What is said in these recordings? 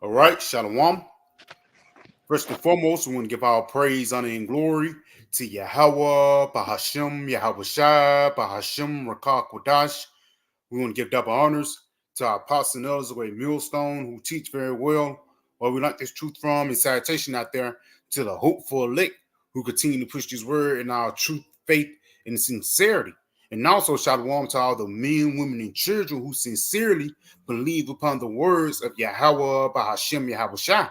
All right, Shalom. First and foremost, we want to give our praise, honor, and glory to Yahweh, Bahashem, Yahweh Shai, Bahashem, Rakak Wadash. We want to give double honors to our apostles and elders of a millstone who teach very well. Where we learned this truth from, and salutation out there to the hopeful elect who continue to push this word in our truth, faith, and sincerity. And also, shalom to all the men, women, and children who sincerely believe upon the words of Yahweh, Bahashem, Yahweh Shai.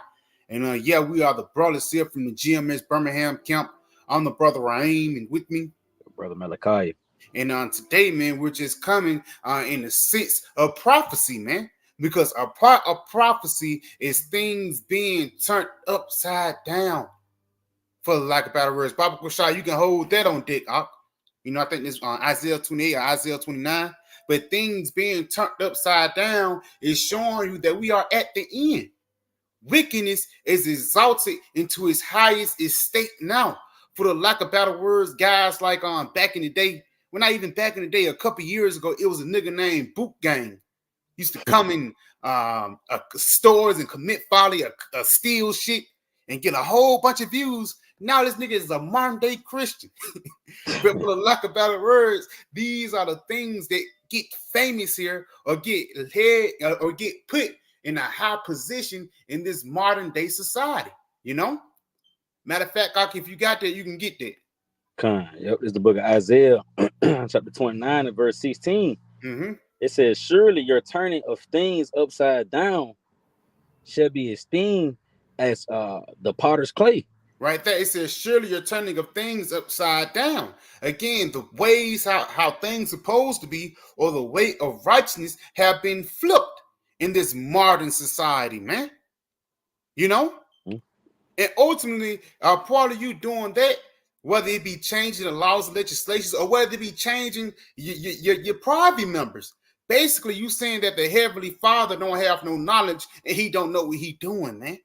And we are the brothers here from the GMS Birmingham camp. I'm the brother Raheem, and with me, Brother Malachi. And today, man, we're just coming in the sense of prophecy, man, because a prophecy is things being turned upside down. For lack of better words, Bible Shah, you can hold that on dick, you know, I think this Isaiah 28 or Isaiah 29. But things being turned upside down is showing you that we are at the end. Wickedness is exalted into its highest estate now. For the lack of better words, guys like back in the day, well, not even back in the day, a couple years ago, it was a nigga named Boot Gang. Used to come in stores and commit folly, steal shit, and get a whole bunch of views. Now this nigga is a modern day Christian. But for the lack of better words, these are the things that get famous here or get put in a high position in this modern day society. You know? Matter of fact, if you got that, you can get that. Yep, it's the book of Isaiah, chapter 29 and verse 16. Mm-hmm. It says, surely your turning of things upside down shall be esteemed as the potter's clay. Right there, it says, surely your turning of things upside down. Again, the ways how things supposed to be, or the way of righteousness have been flipped in this modern society, man. You know? Mm-hmm. And ultimately, part of you doing that, whether it be changing the laws and legislations or whether it be changing your private members. Basically, you saying that the Heavenly Father don't have no knowledge and he don't know what he doing, man.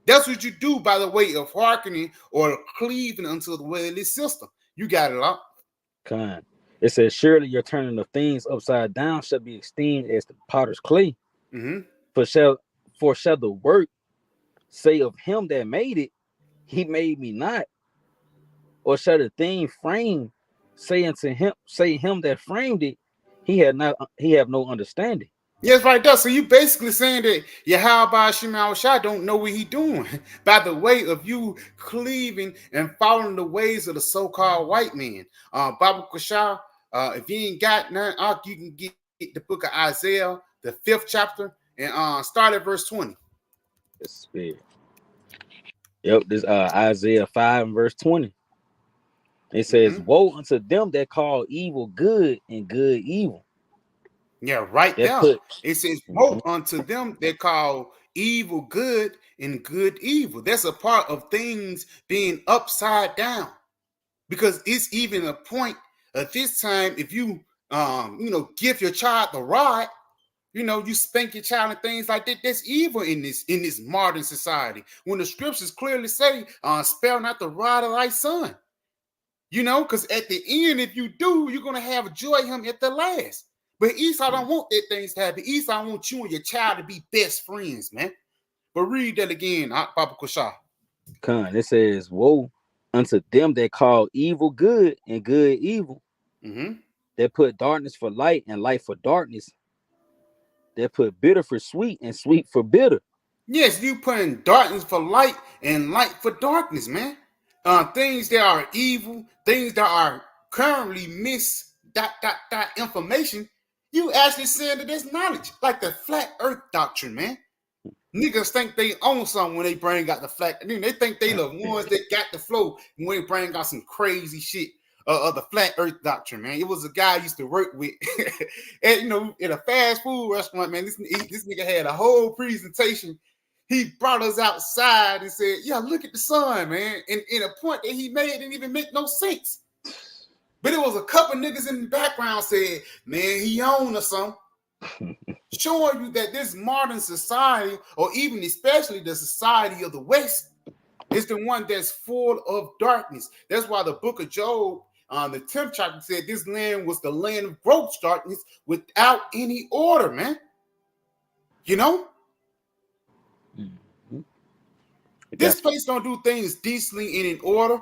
That's what you do by the way of hearkening or cleaving unto the way of this system. You got it up. It says, surely your turning of things upside down shall be esteemed as the potter's clay. Mm-hmm. For shall the work say of him that made it, he made me not? Or shall the thing framed say him that framed it, he have no understanding? Yes, right there. So you basically saying that Yahweh Shema Shai don't know what he doing by the way of you cleaving and following the ways of the so-called white man. Bible Kashah, if you ain't got none, you can get the book of Isaiah, the 5th chapter, and start at verse 20. Yep, this Isaiah 5 and verse 20. It says, mm-hmm. Woe unto them that call evil good and good evil. Yeah, right there. It says, woe unto them that call evil good and good evil. That's a part of things being upside down. Because it's even a point at this time, if you give your child the rod, you spank your child and things like that. That's evil in this modern society. When the scriptures clearly say, spare not the rod of thy son. Because at the end, if you do, you're gonna have joy in him at the last. But Esau don't want that things to happen. Esau wants you and your child to be best friends, man. But read that again, Papa Kushah. It says, woe unto them that call evil good and good evil. Mm-hmm. That put darkness for light and light for darkness. That put bitter for sweet and sweet for bitter. Yes, you putting darkness for light and light for darkness, man. Things that are evil, things that are currently information, you actually saying that there's knowledge, like the flat earth doctrine, man. Niggas think they own something when they bring out the flat. They think they the ones that got the flow when they bring out some crazy shit of the flat earth doctrine, man. It was a guy I used to work with, and in a fast food restaurant, man. This nigga had a whole presentation. He brought us outside and said, yeah, look at the sun, man. And in a point that he made didn't even make no sense. But it was a couple niggas in the background said, man, he owned or something. Showing you that this modern society, or even especially the society of the West, is the one that's full of darkness. That's why the book of Job, the 10th chapter said this land was the land of gross darkness without any order, man. Mhm. This place don't do things decently and in order.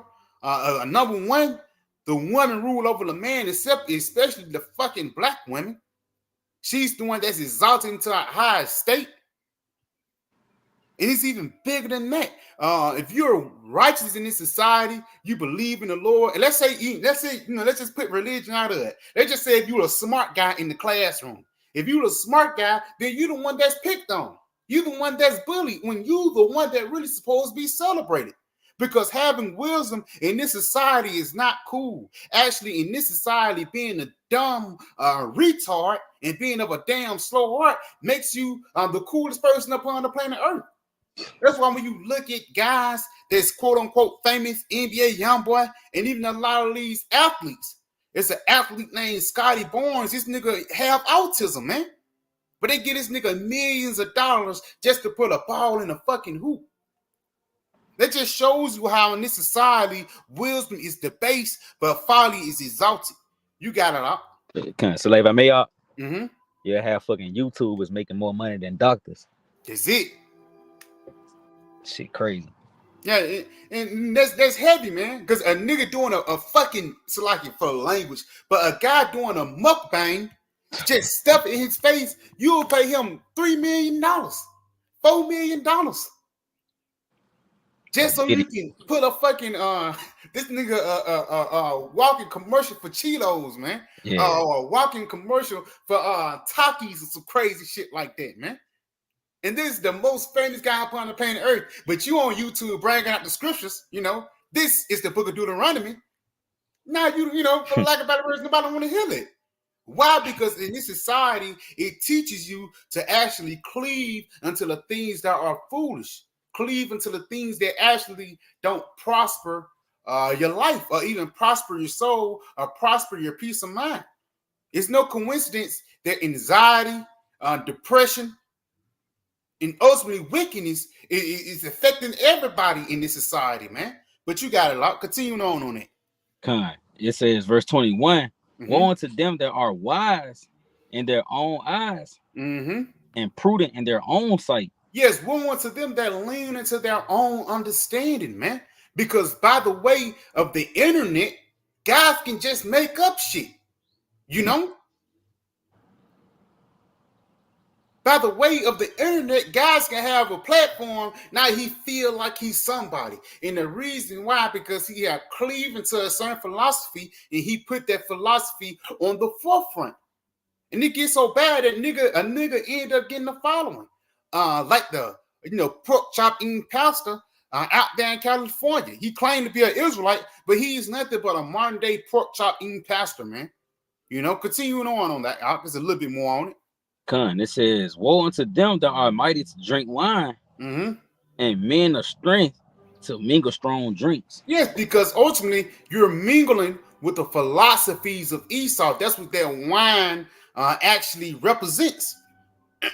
Number one, the woman rule over the man, except especially the fucking black women. She's the one that's exalted into a high state. And it's even bigger than that. If you're righteous in this society, you believe in the Lord, and let's just put religion out of it. Let's just say if you're a smart guy in the classroom. If you're a smart guy, then you're the one that's picked on. You're the one that's bullied when you're the one that really supposed to be celebrated. Because having wisdom in this society is not cool. Actually, in this society, being a dumb retard and being of a damn slow heart makes you the coolest person upon the planet Earth. That's why when you look at guys that's quote unquote famous, NBA YoungBoy, and even a lot of these athletes, it's an athlete named Scotty Barnes. This nigga have autism, man. But they get this nigga millions of dollars just to put a ball in a fucking hoop. That just shows you how in this society, wisdom is the base, but folly is exalted. You got it out. So, like, if I may, Mm-hmm. you have fucking YouTubers making more money than doctors. That's it. Shit, crazy. Yeah, and that's heavy, man. Because a nigga doing a fucking, so like it for language, but a guy doing a mukbang, just stuff in his face, you'll pay him $3 million, $4 million. Just so you can put a fucking this nigga walking commercial for Cheetos, man. Yeah. Walking commercial for Takis and some crazy shit like that, man. And this is the most famous guy upon the planet Earth. But you on YouTube bragging out the scriptures, you know. This is the book of Deuteronomy. Now you know, for lack of a better words, nobody want to hear it. Why? Because in this society, it teaches you to actually cleave unto the things that are foolish. Cleave unto the things that actually don't prosper your life or even prosper your soul or prosper your peace of mind. It's no coincidence that anxiety, depression, and ultimately wickedness is affecting everybody in this society, man. But you got a lot. Continuing on it. It says, verse 21, woe unto them that are wise in their own eyes and prudent in their own sight. Yes, woe unto them that lean into their own understanding, man. Because by the way of the internet, guys can just make up shit. You know? By the way of the internet, guys can have a platform. Now he feel like he's somebody. And the reason why, because he had cleaved into a certain philosophy and he put that philosophy on the forefront. And it gets so bad that a nigga end up getting the following. Like the pork chop eating pastor out there in California. He claimed to be an Israelite, but he's nothing but a modern day pork chop eating pastor, man. You know, continuing on that. There's a little bit more on it. It says, woe unto them that are mighty to drink wine and men of strength to mingle strong drinks. Yes, because ultimately you're mingling with the philosophies of Esau. That's what that wine actually represents.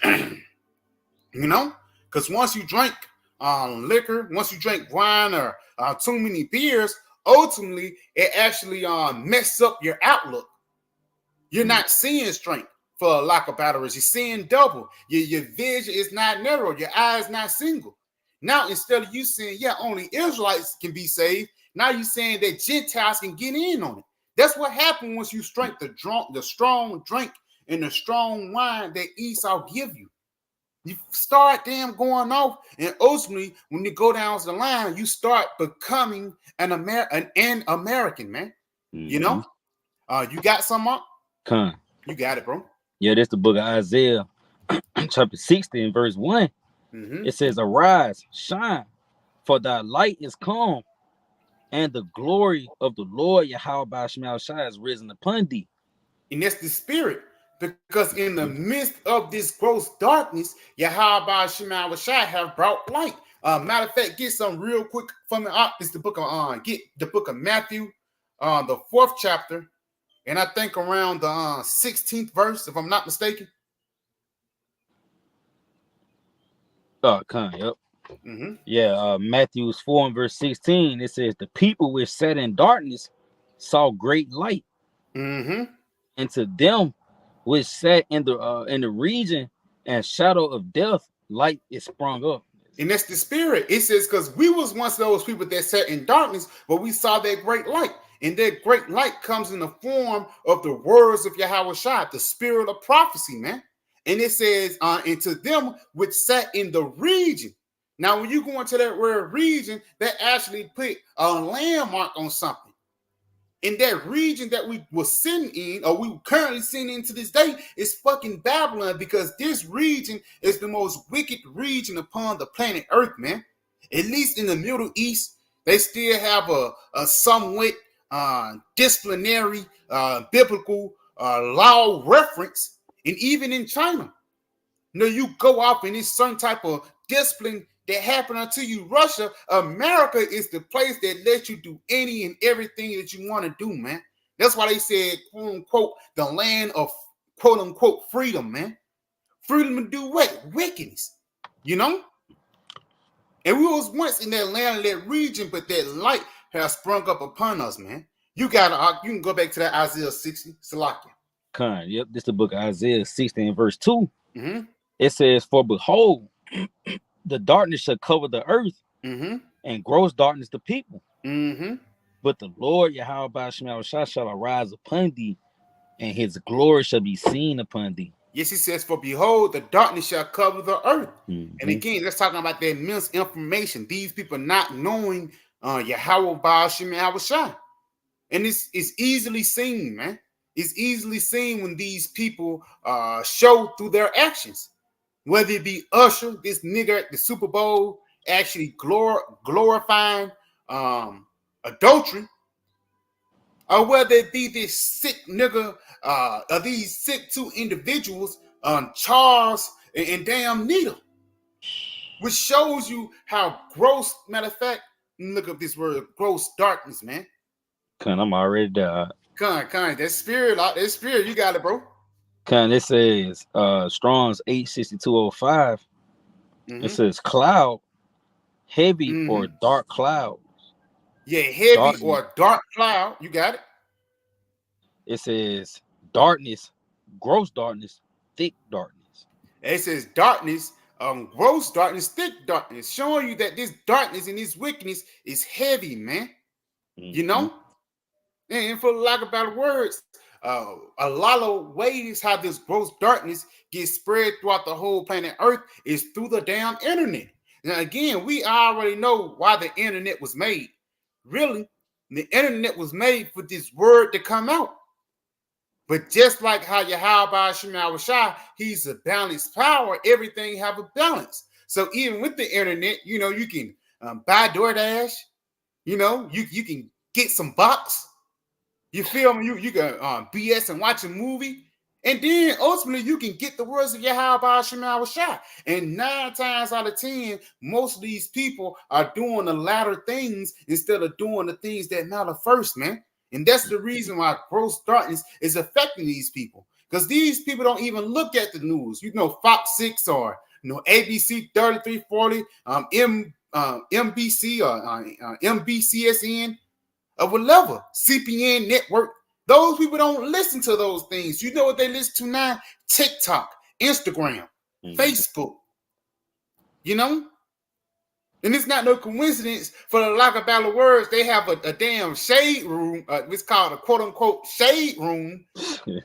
You know, because once you drink liquor, once you drink wine or too many beers, ultimately it actually messes up your outlook. You're not seeing strength. For a lack of batteries, you're seeing double. Your vision is not narrow. Your eyes not single. Now, instead of you saying, yeah, only Israelites can be saved, now you're saying that Gentiles can get in on it. That's what happened once you drink the strong drink and the strong wine that Esau give you. You start damn going off, and ultimately, when you go down the line, you start becoming an American, man. You know? You got some up? You got it, bro. Yeah, that's the book of Isaiah, chapter 60 and verse 1. It says, arise, shine, for thy light is come, and the glory of the Lord Yahweh Shema Shai is risen upon thee. And that's the spirit, because in the midst of this gross darkness, Yahweh Shema Shai have brought light. Matter of fact, get some real quick from the it's the book of get the book of Matthew, the 4th chapter. And I think around the 16th verse, if I'm not mistaken. Yep. Yeah, Matthew 4 and verse 16, it says, the people which sat in darkness saw great light. And to them which sat in the region and shadow of death, light is sprung up. And that's the spirit. It says, because we was once those people that sat in darkness, but we saw that great light. And that great light comes in the form of the words of Yahweh Shai, the spirit of prophecy, man. And it says, and to them which sat in the region. Now, when you go into that word region, that actually put a landmark on something. In that region that we were sitting in, or we currently sitting in to this day, is fucking Babylon, because this region is the most wicked region upon the planet Earth, man. At least in the Middle East, they still have a somewhat disciplinary, biblical law reference. And even in China, you go off in this certain type of discipline that happened unto you. Russia, America is the place that lets you do any and everything that you want to do, man. That's why they said, quote unquote, the land of quote unquote freedom, man. Freedom to do what? Wickedness, And we was once in that land of that region, but that light has sprung up upon us, man. You can go back to that Isaiah 60, Salakia. Con, yep, this is the book of Isaiah 60 and verse 2. Mm-hmm. It says, for behold, the darkness shall cover the earth, and gross darkness the people. But the Lord Yahweh Ba'ashim shall arise upon thee, and his glory shall be seen upon thee. Yes, he says, for behold, the darkness shall cover the earth. And again, that's talking about that misinformation. These people not knowing Yahweh Ba'ashim Yahushua. And it's easily seen, man. It's easily seen when these people show through their actions. Whether it be Usher, this nigga at the Super Bowl, actually glorifying adultery, or whether it be this sick nigga, or these sick two individuals, Charles and damn Nita, which shows you how gross, matter of fact, look up this word, gross darkness, man. Con, I'm already died. Con, that spirit, you got it, bro. Con, it says Strong's 86205. It says cloud, heavy or dark clouds. Yeah, heavy darkness. Or dark cloud. You got it. It says darkness, gross darkness, thick darkness. It says darkness, gross darkness, thick darkness, showing you that this darkness and this wickedness is heavy, man. And for lack of better words, a lot of ways how this gross darkness gets spread throughout the whole planet Earth is through the damn internet. Now, again, we already know why the internet was made. Really, the internet was made for this word to come out. But just like how Yahweh Ba'ashim Yahushua, he's a balanced power, everything have a balance. So even with the internet, you can buy DoorDash, you can get some box. You feel me? You can BS and watch a movie. And then ultimately you can get the words of Yahweh Ba'ashim Yahushua. And 9 times out of 10, most of these people are doing the latter things instead of doing the things that matter first, man. And that's the reason why gross darkness is affecting these people. Because these people don't even look at the news. Fox 6 or ABC 3340, MBC or MBCSN. Or whatever, CPN network. Those people don't listen to those things. You know what they listen to now? TikTok, Instagram, Facebook. And it's not no coincidence, for the lack of better words, they have a damn shade room. It's called a quote unquote shade room,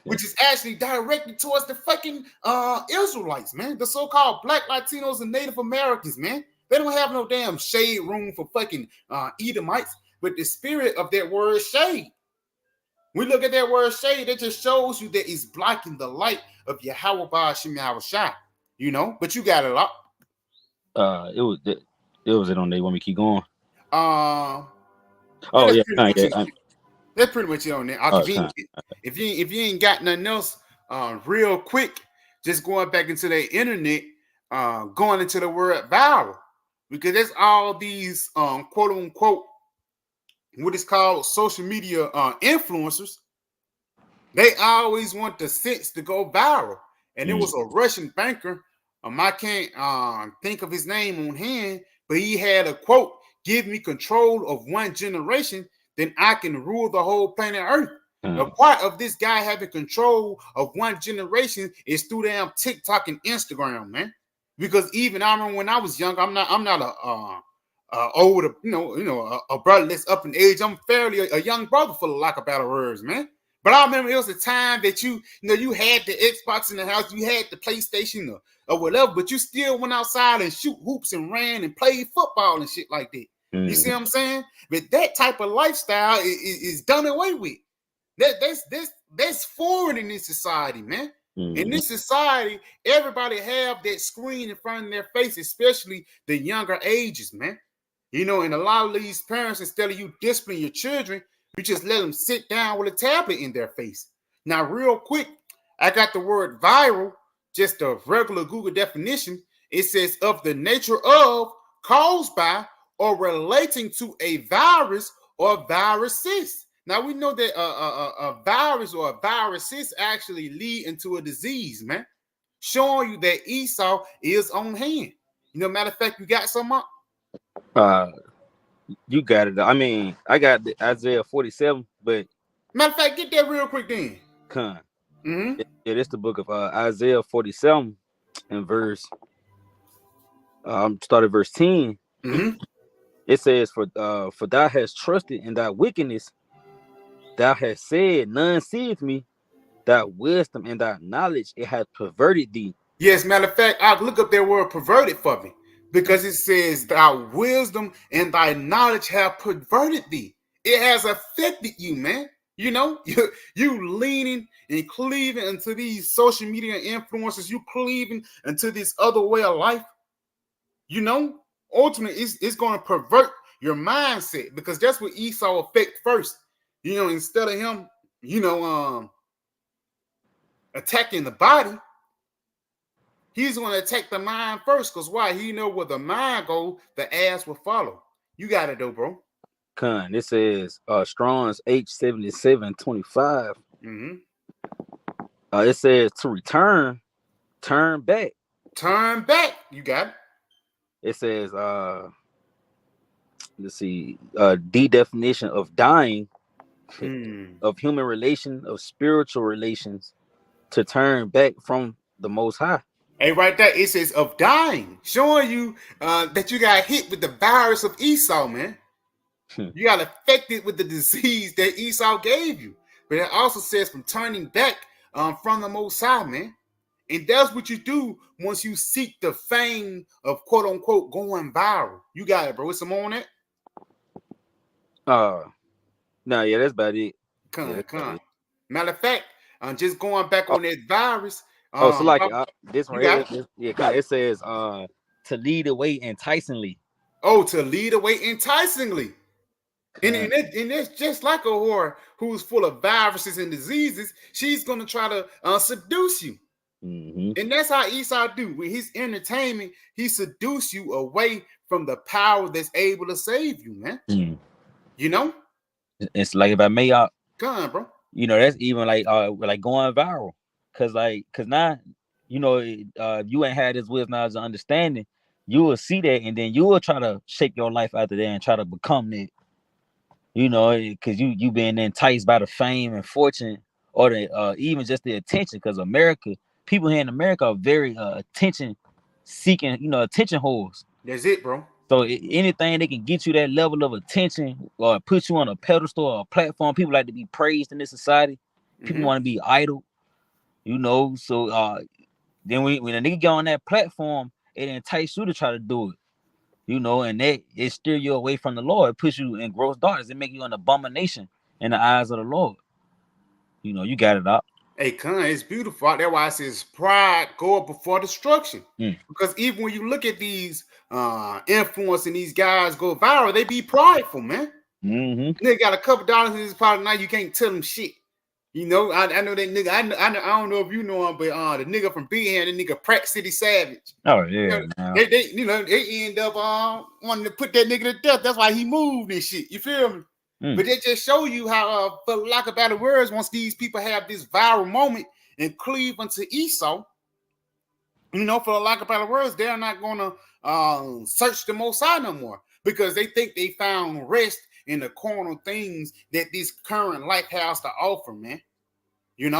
which is actually directed towards the fucking Israelites, man. The so-called Black Latinos and Native Americans, man. They don't have no damn shade room for fucking Edomites. But the spirit of that word shade. We look at that word shade, it just shows you that it's blocking the light of Yahweh Ba'ashim Yahushua. But you got it up. It was it on there. Want me to keep going? That's pretty much it on there. If you ain't got nothing else, real quick, just going back into the internet, going into the word viral, because there's all these quote unquote what is called social media influencers. They always want the sense to go viral. And it was a Russian banker. I can't think of his name on hand, but he had a quote, "Give me control of one generation, then I can rule the whole planet Earth." A part of this guy having control of one generation is through damn TikTok and Instagram, man. Because even I remember when I was young, I'm not a older, a brother that's up in age. I'm fairly a young brother for the lack of better words, man. But I remember it was a time that you had the Xbox in the house, you had the PlayStation or whatever, but you still went outside and shoot hoops and ran and played football and shit like that. You see what I'm saying? But that type of lifestyle is done away with. That's foreign in this society, man. In this society, everybody have that screen in front of their face, especially the younger ages, man. And a lot of these parents, instead of you disciplining your children, you just let them sit down with a tablet in their face. Now, real quick, I got the word viral, just a regular Google definition. It says of the nature of, caused by, or relating to a virus or viruses. Now, we know that a virus or a viruses actually lead into a disease, man. Showing you that Esau is on hand. Matter of fact, you got some up? You got it. I mean, I got the Isaiah 47, but matter of fact, get that real quick then. Con. Yeah, it's the book of Isaiah 47 and verse. Started verse 10. It says, "For thou hast trusted in thy wickedness, thou hast said, none seeth me. Thy wisdom and thy knowledge, it hath perverted thee." Yes, matter of fact, I'll look up that word perverted for me, because it says thy wisdom and thy knowledge have perverted thee. It has affected you, man. You leaning and cleaving into these social media influences, you cleaving into this other way of life. Ultimately, it's going to pervert your mindset, because that's what Esau affect first. Instead of him, attacking the body, he's going to attack the mind first. Because why? He know where the mind go, the ass will follow. You got it though, bro. Con. It says Strong's H7725. It says to return, turn back. Turn back. You got it. It says let's see, the definition of dying, of human relation, of spiritual relations, to turn back from the Most High. Hey, right there, it says of dying, showing you that you got hit with the virus of Esau, man. You got affected with the disease that Esau gave you. But it also says from turning back from the Most High, man. And that's what you do once you seek the fame of quote unquote going viral. You got it, bro. What's some more on that? No, yeah, that's about it. Con. Matter of fact, just going back on that virus. So like this right here, it says to lead away enticingly. Oh, to lead away enticingly. And it's just like a whore who's full of viruses and diseases. She's going to try to seduce you. And that's how Esau do. With his entertainment, he seduce you away from the power that's able to save you, man. It's like, if I may, go on, bro. That's even like going viral. Cause now, if you ain't had this wisdom, knowledge, and understanding, you will see that, and then you will try to shape your life after that and try to become that. Because you being enticed by the fame and fortune, or the even just the attention. Because people here in America are very attention seeking, attention whores. That's it, bro. So anything they can get you that level of attention or put you on a pedestal or a platform, people like to be praised in this society. People want to be idle, So then when a nigga get on that platform, it entices you to try to do it. And that it steer you away from the Lord. It puts you in gross darkness. It make you an abomination in the eyes of the Lord. You got it up. Hey, Con, it's beautiful. That's why it says pride go up before destruction. Because even when you look at these influencing these guys go viral, they be prideful, man. They got a couple dollars in this product, now you can't tell them shit. I know that nigga. I don't know if you know him, but the nigga from Big Hand, the nigga Pratt City Savage. Oh yeah. They end up wanting to put that nigga to death. That's why he moved and shit. You feel me? But they just show you how, for lack of better words, once these people have this viral moment and cleave unto Esau, for the lack of better words, they're not gonna search the Most High no more, because they think they found rest in the carnal things that this current life has to offer, man. If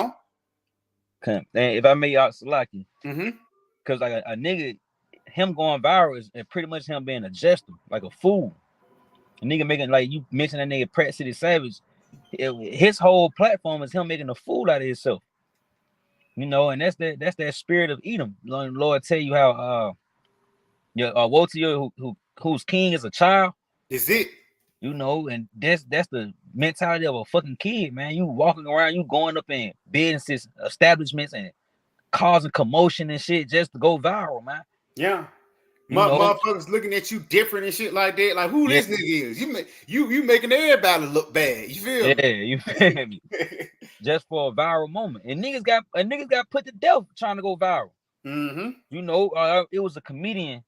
I may, Salaki, because like a nigga, him going viral is pretty much him being a jester, like a fool. A nigga making, like you mentioned that nigga Pratt City Savage, his whole platform is him making a fool out of himself. You know, and that's that spirit of Edom. Lord tell you how woe to you whose king is a child. Is it? You know, and that's the mentality of a fucking kid, man. You walking around, you going up in businesses, establishments, and causing commotion and shit just to go viral, man. Yeah. You know, Motherfuckers looking at you different and shit like that. Like, who this nigga is? You making everybody look bad. You feel me? Yeah, you feel me? Just for a viral moment. And niggas got put to death trying to go viral. Mm-hmm. You know, it was a comedian.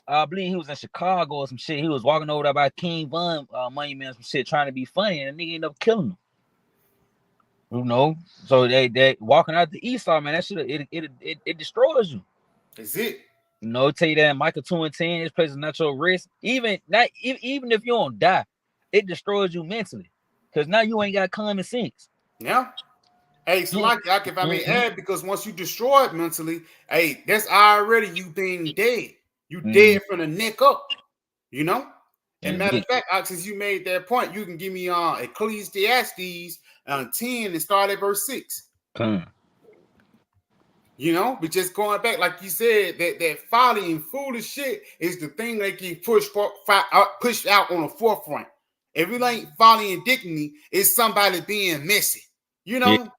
I believe he was in Chicago or some shit. He was walking over there by King Von Monument, some shit, trying to be funny, and the nigga ended up killing him. You know, so they walking out the East Side, man. That shit it destroys you. Is it? You know, tell you that Micah 2 and 10, this place is not your risk. Even if you don't die, it destroys you mentally. Because now you ain't got common sense. Yeah. Hey, it's like if I may add, because once you destroy it mentally, hey, that's already you being dead. You dead from the neck up, you know? And matter of fact, since you made that point, you can give me Ecclesiastes 10 and start at verse 6. You know, but just going back, like you said, that folly and foolish shit is the thing that get pushed out on the forefront. If it ain't folly and dignity, it's somebody being messy. You know?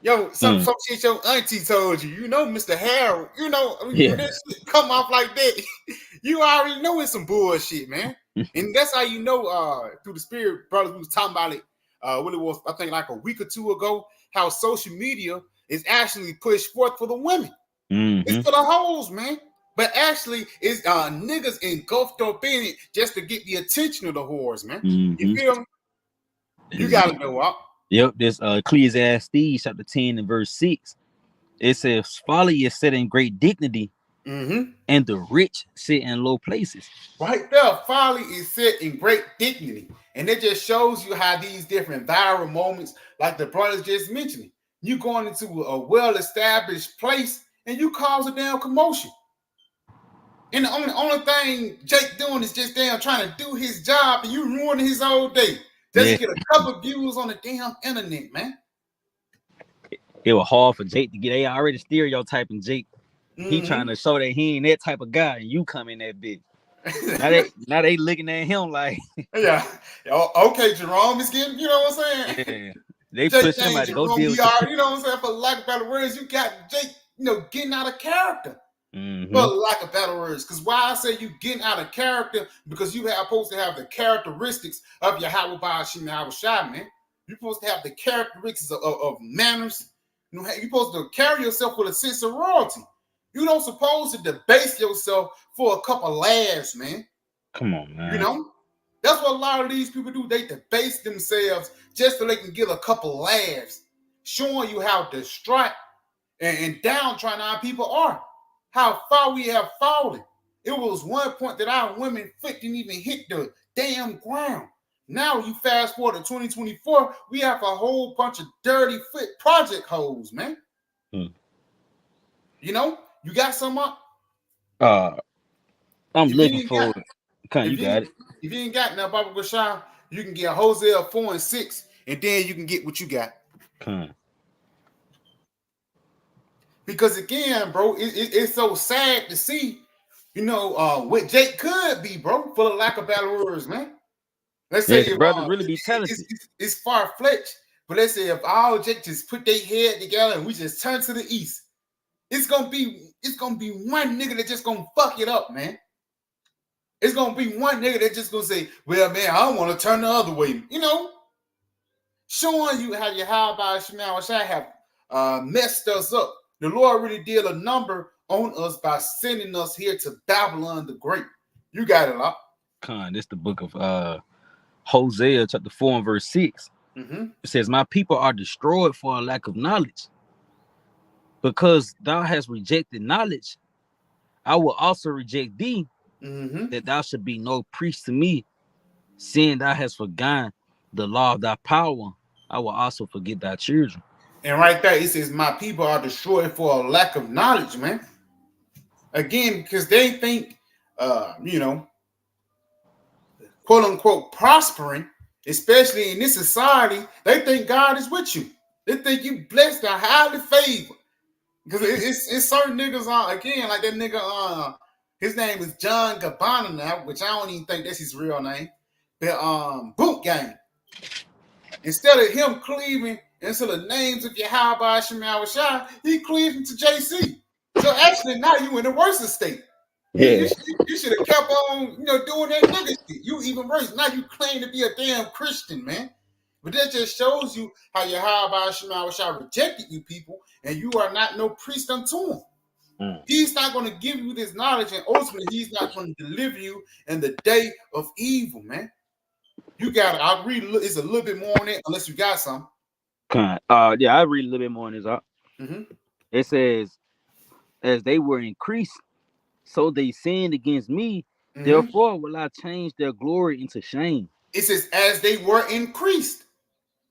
Yo, some shit your auntie told you. You know, Mr. Harold. You know, when that shit come off like that, you already know it's some bullshit, man. And that's how you know, through the spirit, brothers, we was talking about it when it was, I think, like a week or two ago, how social media is actually pushed forth for the women. It's for the hoes, man. But actually, it's niggas engulfed up in it just to get the attention of the whores, man. You feel me? You gotta know up. Yep, this Ecclesiastes chapter 10 and verse 6. It says, folly is set in great dignity, and the rich sit in low places. Right there, folly is set in great dignity. And it just shows you how these different viral moments, like the brothers just mentioned, you going into a well-established place and you cause a damn commotion. And the only thing Jake doing is just damn trying to do his job, and you ruining his whole day. Just to get a couple views on the damn internet, man. It was hard for Jake to get. They already stereotyping Jake. He trying to show that he ain't that type of guy, and you come in that bitch. now they looking at him like, yeah, okay, Jerome is getting, you know what I'm saying? Yeah, they push him out to go deal with it. You know what I'm saying? For lack of better words, you got Jake, you know, getting out of character. For lack of better words, because why I say you getting out of character, because you are supposed to have the characteristics of your Yahweh Ba'ashim Yahweh Shai, man. You're supposed to have the characteristics of manners. You're supposed to carry yourself with a sense of royalty. You don't supposed to debase yourself for a couple laughs, man. Come on, man. You know? That's what a lot of these people do. They debase themselves just so they can get a couple laughs, showing you how distraught and downtrodden our people are. How far we have fallen. It was one point that our women foot didn't even hit the damn ground. Now you fast forward to 2024, we have a whole bunch of dirty foot project hoes, man. You know, you got some up? I'm looking for it. You got it. If you ain't got nothing, Baba Gashai, you can get Hosea 4 and 6, and then you can get what you got. Because again, bro, it's so sad to see, you know, what Jake could be, bro, for the lack of better words, man. Let's say if brother really be talented. It's far-fetched, but let's say if all Jake just put their head together and we just turn to the east, it's gonna be one nigga that just gonna fuck it up, man. It's gonna be one nigga that just gonna say, well, man, I don't want to turn the other way, you know, showing you how your Yahweh Shema have messed us up. The Lord really did a number on us by sending us here to Babylon the Great. You got it up. This the book of Hosea chapter 4 and verse 6. It says, my people are destroyed for a lack of knowledge. Because thou hast rejected knowledge, I will also reject thee, that thou should be no priest to me. Seeing thou hast forgotten the law of thy power, I will also forget thy children. And right there, it says, my people are destroyed for a lack of knowledge, man. again, because they think, you know, quote unquote prospering, especially in this society, they think God is with you. They think you blessed and highly favored. Because it's certain niggas on again, like that nigga his name is John Gabbana now, which I don't even think that's his real name. But Boot Gang. Instead of him cleaving into the names of Yahweh Shemal Shai, he cleaved into JC. So actually now you in the worst state. Yeah. You should have kept on, you know, doing that nigga shit. You even worse. Now you claim to be a damn Christian, man. But that just shows you how Yahweh Shemal Shai rejected you people, and you are not no priest unto him. He's not going to give you this knowledge, and ultimately he's not going to deliver you in the day of evil, man. You got it. I'll read it's a little bit more on it, unless you got some. Yeah, I'll read a little bit more on this. It says, as they were increased, so they sinned against me. Therefore will I change their glory into shame. It says, as they were increased.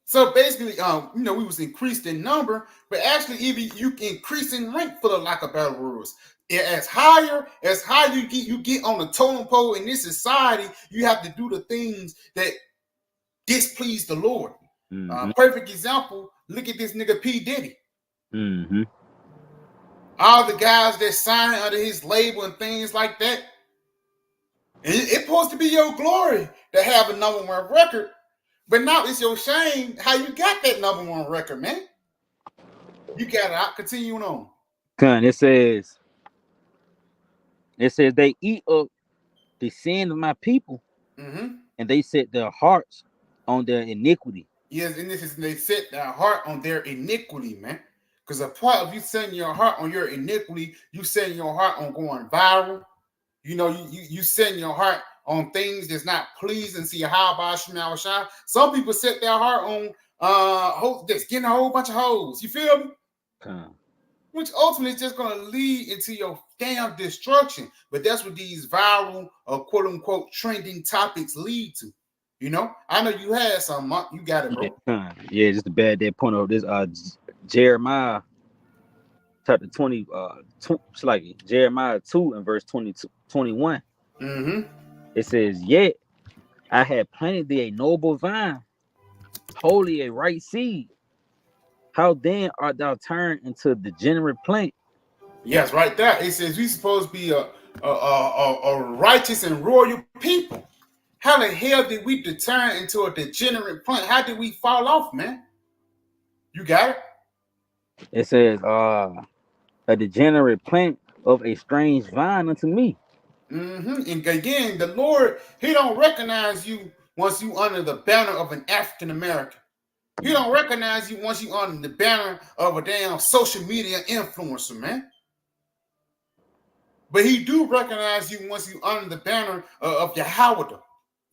So basically, you know, we was increased in number, but actually even you increase in rank, for the lack of better words. As higher you get on the totem pole in this society, you have to do the things that displease the Lord. Perfect example, look at this nigga P. Diddy. All the guys that sign under his label and things like that. It's supposed to be your glory to have a #1 record. But now it's your shame how you got that #1 record, man. You got it. I'll continue on. It says they eat up the sin of my people, and they set their hearts on their iniquity. Yes, and they set their heart on their iniquity, man. Because a part of you setting your heart on your iniquity, you setting your heart on going viral. You know, you setting your heart on things that's not pleasing to Yahweh Shemal Shai. Some people set their heart on that's getting a whole bunch of hoes. You feel me? Which ultimately is just gonna lead into your damn destruction. But that's what these viral or quote unquote trending topics lead to. You know, I know you had some. You got it, bro. Yeah, just a bad day point of this. Jeremiah chapter 20. It's like Jeremiah 2 and verse 21. It says, "Yet I had planted thee a noble vine, wholly a right seed. How then art thou turned into a degenerate plant?" Yes, right there. It says we supposed to be a righteous and royal people. How the hell did we turn into a degenerate plant? How did we fall off, man? You got it? It says, a degenerate plant of a strange vine unto me. And again, the Lord, he don't recognize you once you under the banner of an African American. He don't recognize you once you under the banner of a damn social media influencer, man. But he do recognize you once you under the banner of Yahweh,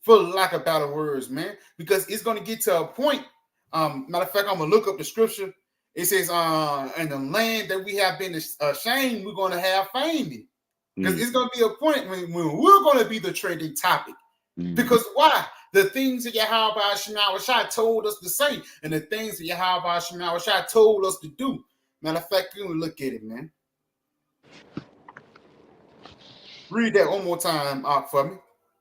for lack of better words, man. Because it's going to get to a point. Matter of fact, I'm going to look up the scripture. It says, in the land that we have been ashamed, we're going to have fame in. Because it's going to be a point when we're going to be the trending topic. Because why? The things that Yahweh Shemal Shai told us to say, and the things that Yahweh Shemal Shai told us to do. Matter of fact, you look at it, man. Read that one more time out for me.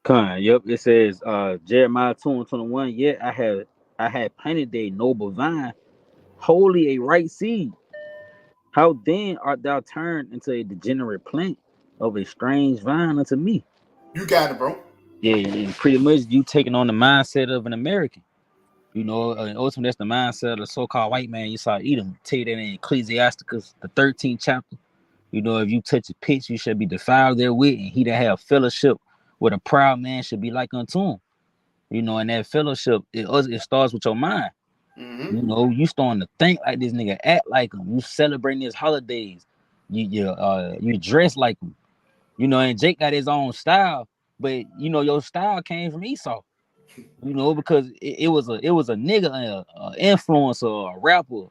Yep. It says, Jeremiah 2 and 21. Yet I had planted a noble vine, wholly a right seed. How then art thou turned into a degenerate plant of a strange vine unto me? You got it, bro. Yeah, and pretty much you taking on the mindset of an American. You know, ultimately that's the mindset of the so-called white man. You saw Edom tell you that in Ecclesiasticus, the 13th chapter. You know, if you touch a pitch, you should be defiled therewith, and he that have fellowship with a proud man should be like unto him. You know, and that fellowship, it starts with your mind. You know, you starting to think like this nigga, act like him. You celebrating his holidays. You dress like him. You know, and Jake got his own style, but you know your style came from Esau. You know, because it was a nigga, a influencer, a rapper.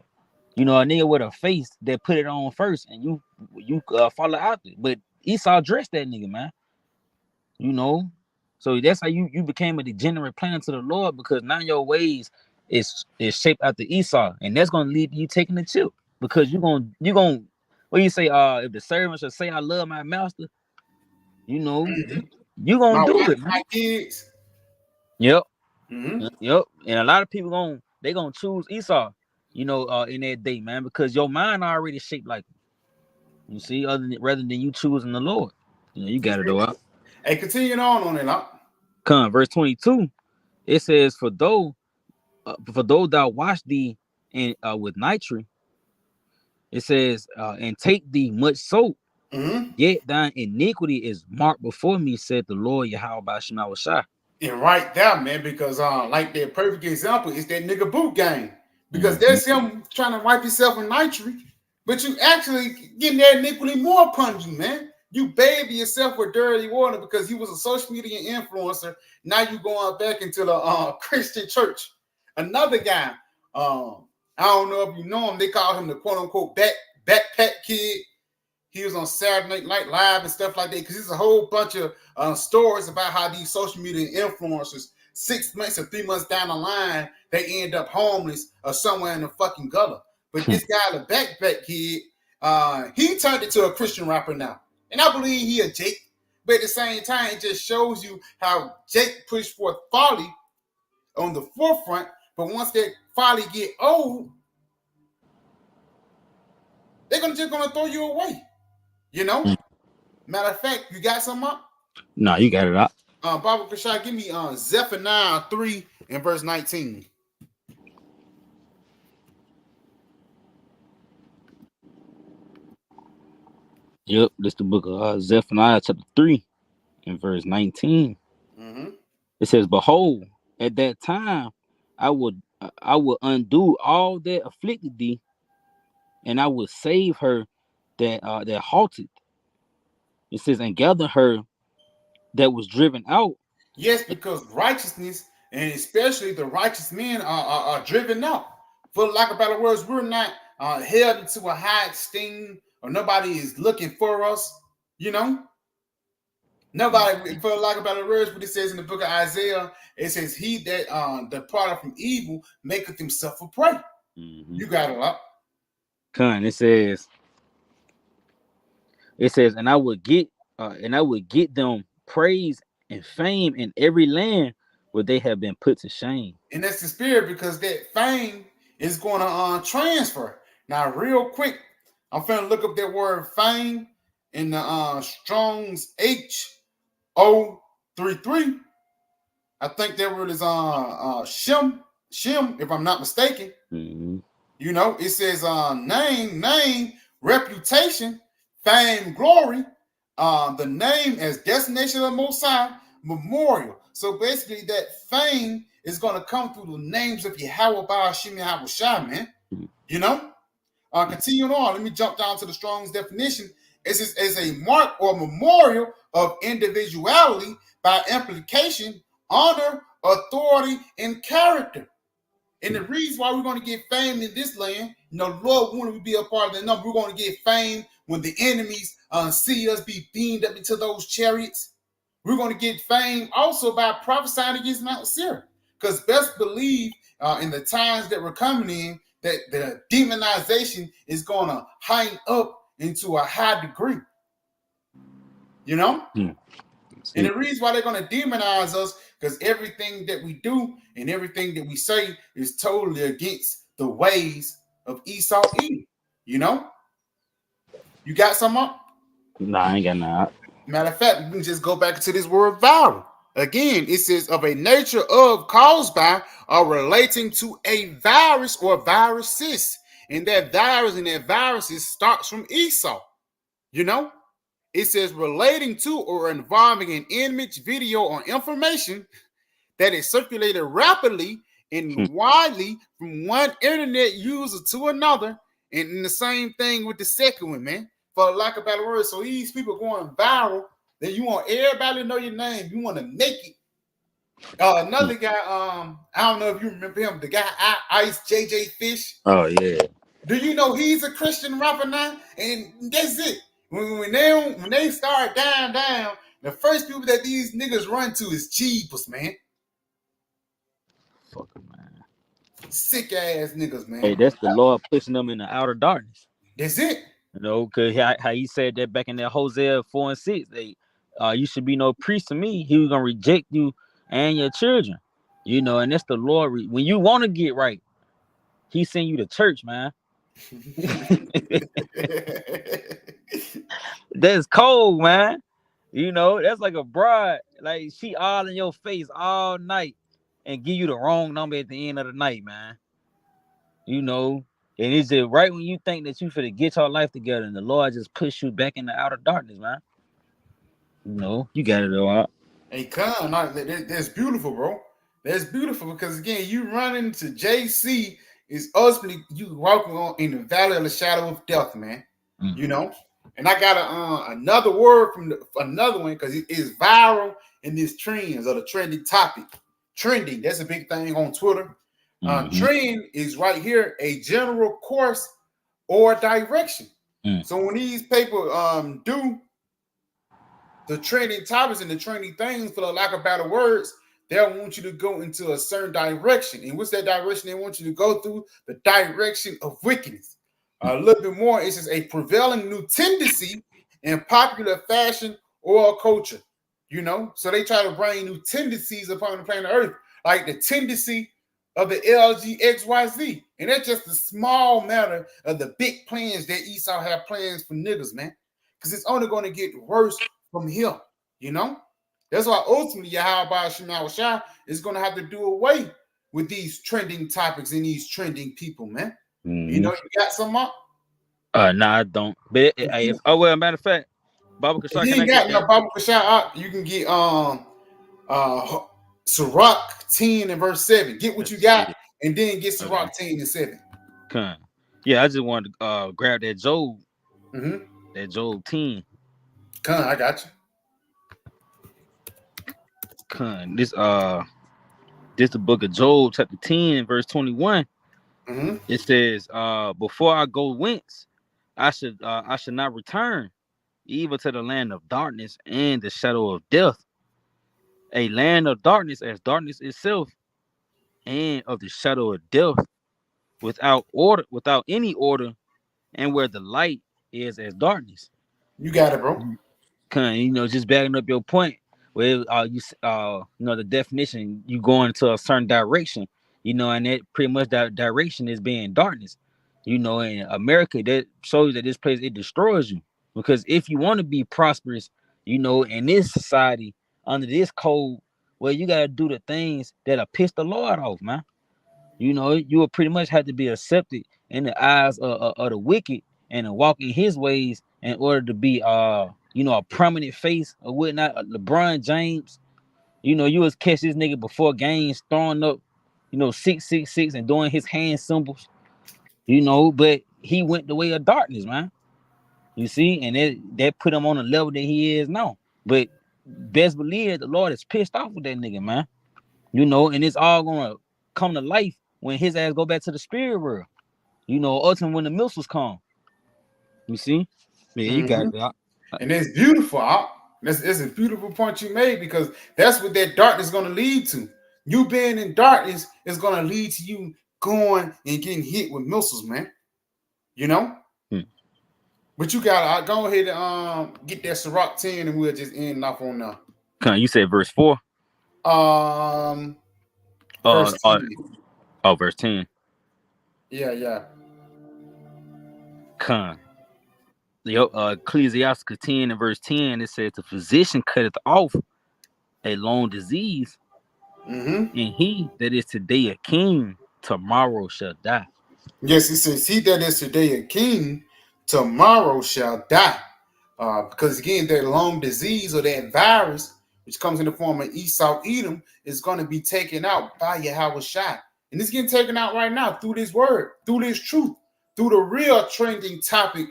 You know, a nigga with a face that put it on first, and you follow after. But Esau dressed that nigga, man. You know, so that's how you became a degenerate plant to the Lord, because now your ways is shaped after Esau, and that's gonna lead to you taking the chip, because you're gonna When you say, if the servant should say, I love my master, you know, you My gonna do wife, it, my man. kids. Yep, Mm-hmm. yep. And a lot of people they gonna choose Esau, in that day, man, because your mind already shaped like him. You see, rather than you choosing the Lord, you got it though. Hey, continuing on it. Huh? Come, verse 22. It says, for though thou wash thee in with nitre, it says, and take thee much soap, Mm-hmm. yet thine iniquity is marked before me, said the Lord Yahweh Bashim Awashai. And right there, man, because like that perfect example is that nigga boot game. Because Mm-hmm. that's him trying to wipe himself in nitrate, but you actually getting that iniquity more upon you, man. You bathe yourself with dirty water because he was a social media influencer. Now you going back into the Christian church. Another guy, I don't know if you know him. They call him the quote unquote backpack kid. He was on Saturday Night Live and stuff like that because there's a whole bunch of stories about how these social media influencers 6 months or 3 months down the line they end up homeless or somewhere in the fucking gutter. But this guy, the backpack kid, he turned into a Christian rapper now, and I believe he a Jake. But at the same time, it just shows you how Jake pushed forth folly on the forefront. But once that folly get old, they're just gonna throw you away. You know. Matter of fact, you got something up? No, you got it up. Baba Kashai, give me Zephaniah 3 and verse 19. Yep, this the book of Zephaniah chapter 3 and verse 19. Mm-hmm. It says, behold, at that time I would undo all that afflicted thee, and I would save her that halted. It says, and gather her that was driven out. Yes, because righteousness, and especially the righteous men, are driven out. For lack of better words, we're not held into a high esteem, or nobody is looking for us. You know, nobody. For lack of better words, what it says in the book of Isaiah, it says, "He that departed from evil maketh himself a prey." Mm-hmm. You got it up. It says, and I would get them praise and fame in every land where they have been put to shame. And that's the spirit because that fame is going to transfer. Now, real quick, I'm finna look up that word fame in the Strong's H033. I think that word is shim, if I'm not mistaken. Mm-hmm. You know, it says name, reputation, fame, glory, the name as destination of the Most High, memorial. So basically, that fame is going to come through the names of Yahweh Ba'ashim Yahweh Shai, man. You know? Continuing on, let me jump down to the Strong's definition. It's as a mark or memorial of individuality by implication, honor, authority, and character. And the reason why we're going to get fame in this land, Lord, when we be a part of the number, we're going to get fame when the enemies see us be beamed up into those chariots. We're going to get fame also by prophesying against Mount Seir. Because best believe in the times that we're coming in, that the demonization is going to hang up into a high degree. You know? And the reason why they're going to demonize us, because everything that we do and everything that we say is totally against the ways of Esau Eve. You know? You got some up? Nah, I ain't got none. Matter of fact, we can just go back to this word viral. Again, it says of a nature of, caused by, or relating to a virus or viruses. And that virus and that viruses starts from Esau. You know? It says relating to or involving an image, video, or information that is circulated rapidly and widely from one internet user to another. And the same thing with the second one, man. For lack of better words, so these people going viral, that you want everybody to know your name. You want to make it. Another guy, I don't know if you remember him, the guy Ice JJ Fish. Oh yeah. Do you know he's a Christian rapper now? And that's it. When they start dying down, the first people that these niggas run to is Jeepers, man. Fucking man. Sick ass niggas, man. Hey, that's the Lord pushing them in the outer darkness. That's it. You know, cause how he said that back in that Hosea 4:6, they you should be no priest to me. He was gonna reject you and your children. You know, and that's the Lord. When you want to get right, he send you to church, man. That's cold, man. You know, that's like a bride. Like she all in your face all night and give you the wrong number at the end of the night, man. You know, and it's just right when you think that you finna get your life together, and the Lord just push you back in the outer darkness, man. You know, you got it all out. Hey, Con, that's beautiful, bro. That's beautiful because again, you run into JC is ultimately you walking on in the valley of the shadow of death, man. Mm. You know, and I got another word from another one because it is viral in these trends or the trending topic. Trending, that's a big thing on Twitter. Trend is right here a general course or direction. So when these people do the trending topics and the trending things, for the lack of better words, they'll want you to go into a certain direction. And what's that direction they want you to go through? The direction of wickedness. A little bit more, it's just a prevailing new tendency in popular fashion or culture. You know, so they try to bring new tendencies upon the planet Earth, like the tendency of the LGXYZ. And that's just a small matter of the big plans that Esau have plans for niggas, man. Because it's only going to get worse from here, you know? That's why ultimately Yahweh Shemal Shah is going to have to do away with these trending topics and these trending people, man. You know, you got some up? Nah, I don't. But well, matter of fact, Baba If Kashar, you can I ain't get got no that? Baba Kashah up, you can get Sirach 10 and verse 7. Get what you got, and then get Sirach 10 and 7. Con. Yeah, I just wanted to grab that Job. Mm-hmm. That Job 10. Con, I got you. Con. This the book of Job, chapter 10, verse 21. Mm-hmm. It says, before I go whence, I should not return, even to the land of darkness and the shadow of death. A land of darkness as darkness itself, and of the shadow of death, without order, without any order, and where the light is as darkness. You got it, bro. You know, just backing up your point, where you know the definition, you go into a certain direction, you know, and that pretty much that direction is being darkness. You know, in America, that shows that this place it destroys you, because if you want to be prosperous, you know, in this society under this code, well, you gotta do the things that'll piss the Lord off, man. You know, you will pretty much have to be accepted in the eyes of the wicked and to walk in his ways in order to be you know, a prominent face or whatnot. LeBron James, you know, you was catch this nigga before games throwing up, you know, 666 and doing his hand symbols, you know, but he went the way of darkness, man. You see, and that put him on the level that he is now. But best believe the Lord is pissed off with that nigga, man. You know, and it's all gonna come to life when his ass go back to the spirit world. You know, ultimately when the missiles come. You see? Yeah, you got it. And it's beautiful. It's a beautiful point you made because that's what that darkness is going to lead to. You being in darkness is going to lead to you going and getting hit with missiles, man. You know? But you got to go ahead and get that Sirach 10 and we'll just end off on now. You said verse 4? Verse 10. Verse 10. Yeah. Ecclesiasticus 10 and verse 10, it says, the physician cutteth off a long disease, and he that is today a king, tomorrow shall die. Yes, it says, he that is today a king, tomorrow shall die. Because again, that long disease or that virus, which comes in the form of Esau Edom, is going to be taken out by Yahweh Shai. And it's getting taken out right now through this word, through this truth, through the real trending topic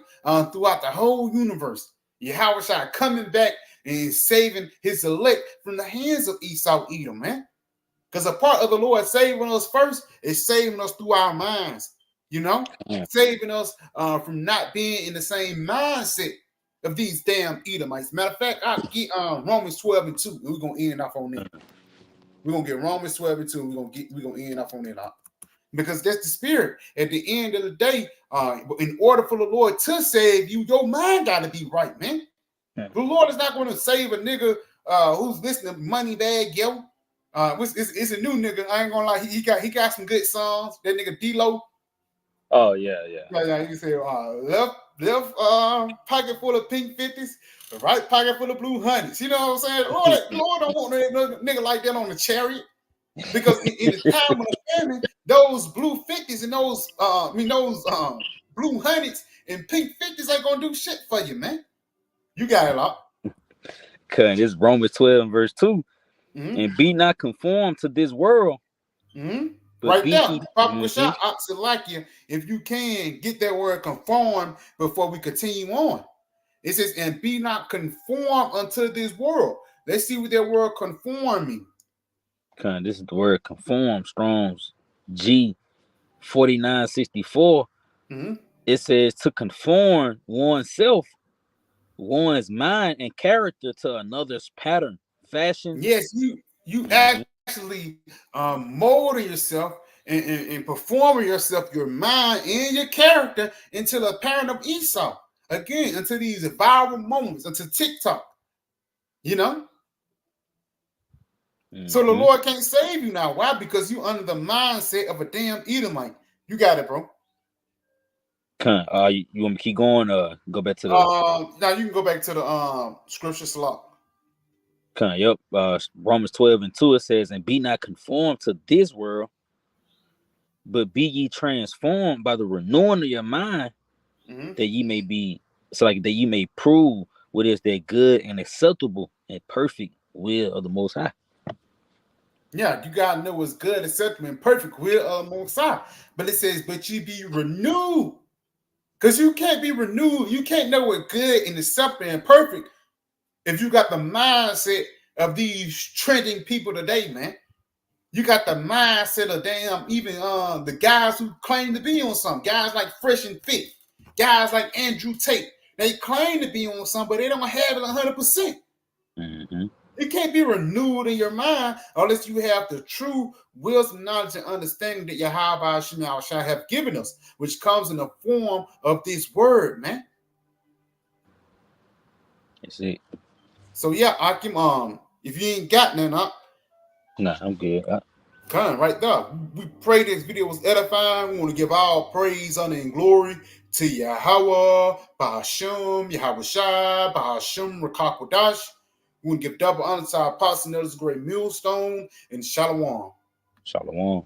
throughout the whole universe. Yahweh Shai coming back and saving his elect from the hands of Esau Edom, man. Because a part of the Lord saving us first is saving us through our minds, you know, saving us from not being in the same mindset of these damn Edomites. Matter of fact, I'll get Romans 12 and 2, and we're gonna end off on that. We're gonna get Romans 12 and 2, and we're gonna end off on that. because that's the spirit. At the end of the day, in order for the Lord to save you, your mind got to be right, man. Yeah. The Lord is not going to save a nigga who's listening to Moneybagg Yo. It's a new nigga. I ain't gonna lie. He got some good songs. That nigga D-Lo. Oh yeah. Yeah. You say left pocket full of pink 50s, the right pocket full of blue honey's. You know what I'm saying? Lord don't want no nigga like that on the chariot. Because in the time of the famine, those blue 50s and those blue hundreds and pink 50s ain't gonna do shit for you, man. You got it up. Cause it's Romans 12 and verse 2. Mm-hmm. And be not conformed to this world. Mm-hmm. But Right be there, ye, Papa Rashad Oxalakia, if you can get that word conform before we continue on. It says, and be not conformed unto this world. Let's see what that word conform means. This is the word conform, Strong's G 4964. Mm-hmm. It says to conform oneself, one's mind and character to another's pattern, fashion. Yes, you actually molding yourself and performing yourself, your mind and your character into the parent of Esau. Again, into these viral moments, into TikTok. You know? So the Lord can't save you now. Why? Because you under the mindset of a damn Edomite. You got it, bro. You want me to keep going? Go back to the. Now you can go back to the scripture slot. Yep. Romans 12 and 2. It says, and be not conformed to this world, but be ye transformed by the renewing of your mind, that ye may be. So like that you may prove what is that good and acceptable and perfect will of the Most High. Yeah, you gotta know what's good, acceptable, and perfect will of the Most High. But it says, but you be renewed. Because you can't be renewed. You can't know what good and acceptable and perfect if you got the mindset of these trending people today, man. You got the mindset of even the guys who claim to be on something. Guys like Fresh and Fit. Guys like Andrew Tate. They claim to be on something, but they don't have it 100%. Mm-hmm. It can't be renewed in your mind unless you have the true wisdom, knowledge, and understanding that Yahweh shall have given us, which comes in the form of this word, man. That's it. So yeah, Akim, if you ain't got none up, nah, I'm good. Come right there. We pray this video was edifying. We want to give all praise, honor, and glory to Yahweh, Bahasham, Yahweh Shai, Bahasham, Rakakwadash. We want to give double honor to our apostle, this great millstone, and Shalom. Shalom.